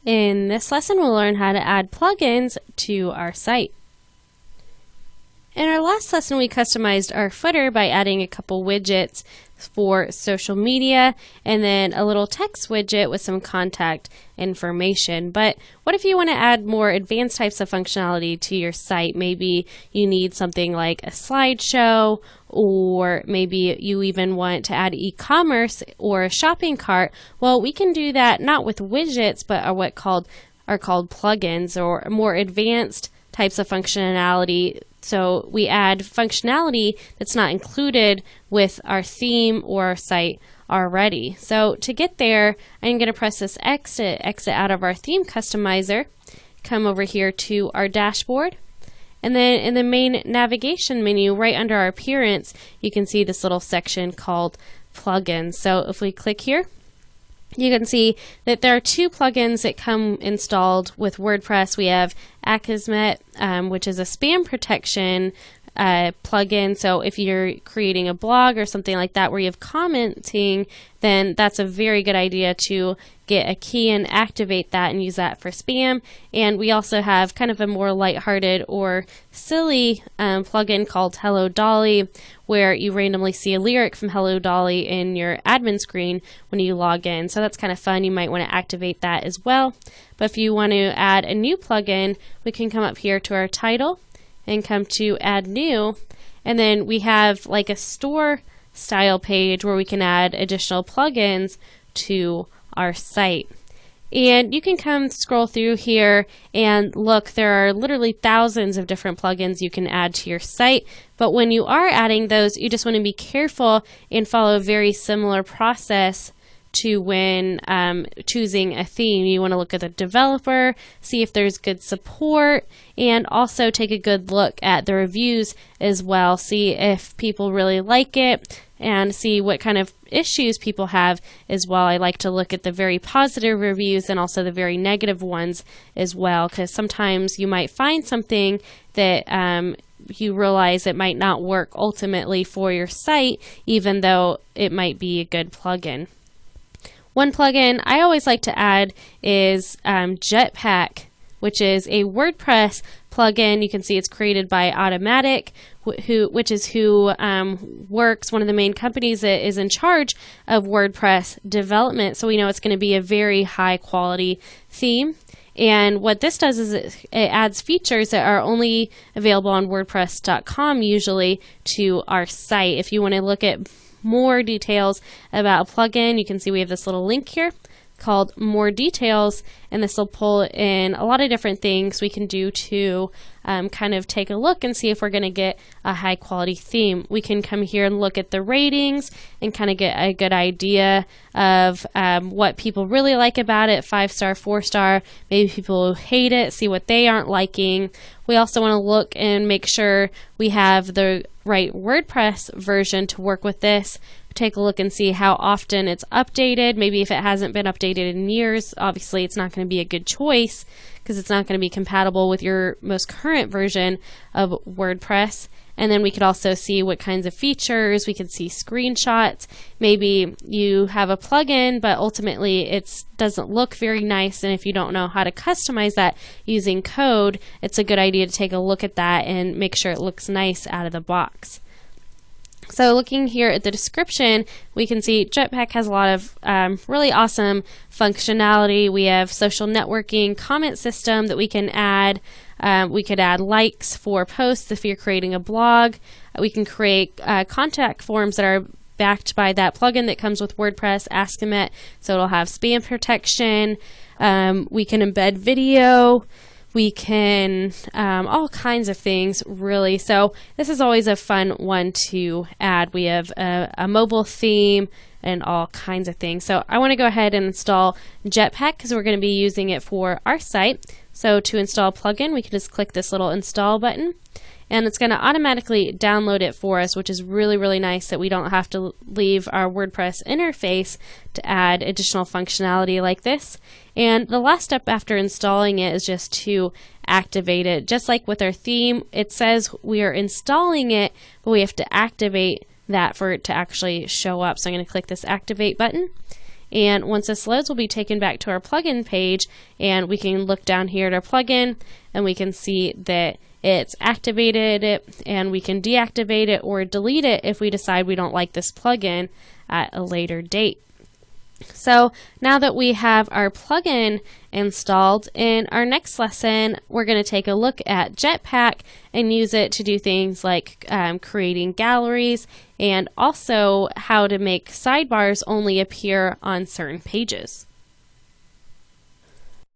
In this lesson, we'll learn how to add plugins to our site. In our last lesson, we customized our footer by adding a couple widgets for social media and then a little text widget with some contact information. But what if you want to add more advanced types of functionality to your site? Maybe you need something like a slideshow, or maybe you even want to add e-commerce or a shopping cart. Well, we can do that not with widgets, but are called plugins, or more advanced types of functionality. So we add functionality that's not included with our theme or our site already. So to get there, I'm going to press this exit out of our theme customizer, come over here to our dashboard, and then in the main navigation menu right under our appearance, you can see this little section called plugins. So if we click here, you can see that there are two plugins that come installed with WordPress. We have Akismet, which is a spam protection plugin. So if you're creating a blog or something like that where you have commenting, then that's a very good idea to get a key and activate that and use that for spam. And we also have kind of a more lighthearted or silly plugin called Hello Dolly, where you randomly see a lyric from Hello Dolly in your admin screen when you log in. So that's kind of fun. You might want to activate that as well. But if you want to add a new plugin, we can come up here to our title and come to add new, and then we have like a store style page where we can add additional plugins to our site. And you can come scroll through here and look, there are literally thousands of different plugins you can add to your site. But when you are adding those, you just want to be careful and follow a very similar process to when choosing a theme. You want to look at the developer, see if there's good support, and also take a good look at the reviews as well. See if people really like it and see what kind of issues people have as well. I like to look at the very positive reviews and also the very negative ones as well, because sometimes you might find something that you realize it might not work ultimately for your site, even though it might be a good plugin. One plugin I always like to add is Jetpack, which is a WordPress plugin. You can see it's created by Automatic, which is who works, one of the main companies that is in charge of WordPress development. So we know it's going to be a very high quality theme. And what this does is it adds features that are only available on wordpress.com usually to our site. If you want to look at more details about a plugin, you can see we have this little link here called More Details, and this will pull in a lot of different things we can do to kind of take a look and see if we're going to get a high quality theme. We can come here and look at the ratings and kind of get a good idea of what people really like about it, 5-star, 4-star, maybe people who hate it, see what they aren't liking. We also want to look and make sure we have the right WordPress version to work with this. Take a look and see how often it's updated. Maybe if it hasn't been updated in years, obviously it's not going to be a good choice because it's not going to be compatible with your most current version of WordPress. And then we could also see what kinds of features. We could see screenshots. Maybe you have a plugin, but ultimately it doesn't look very nice. And if you don't know how to customize that using code, it's a good idea to take a look at that and make sure it looks nice out of the box. So looking here at the description, we can see Jetpack has a lot of really awesome functionality. We have social networking, comment system that we can add. We could add likes for posts if you're creating a blog. We can create contact forms that are backed by that plugin that comes with WordPress, Akismet, so it'll have spam protection. We can embed video. We can, all kinds of things really. So this is always a fun one to add. We have a mobile theme and all kinds of things. So I want to go ahead and install Jetpack because we're going to be using it for our site. So to install a plugin, we can just click this little install button, and it's going to automatically download it for us, which is really, really nice that we don't have to leave our WordPress interface to add additional functionality like this. And the last step after installing it is just to activate it. Just like with our theme, it says we are installing it, but we have to activate that for it to actually show up. So I'm going to click this activate button, And once this loads, we'll be taken back to our plugin page, and we can look down here at our plugin and we can see that it's activated it, and we can deactivate it or delete it if we decide we don't like this plugin at a later date. So now that we have our plugin installed, in our next lesson we're going to take a look at Jetpack and use it to do things like creating galleries, and also how to make sidebars only appear on certain pages.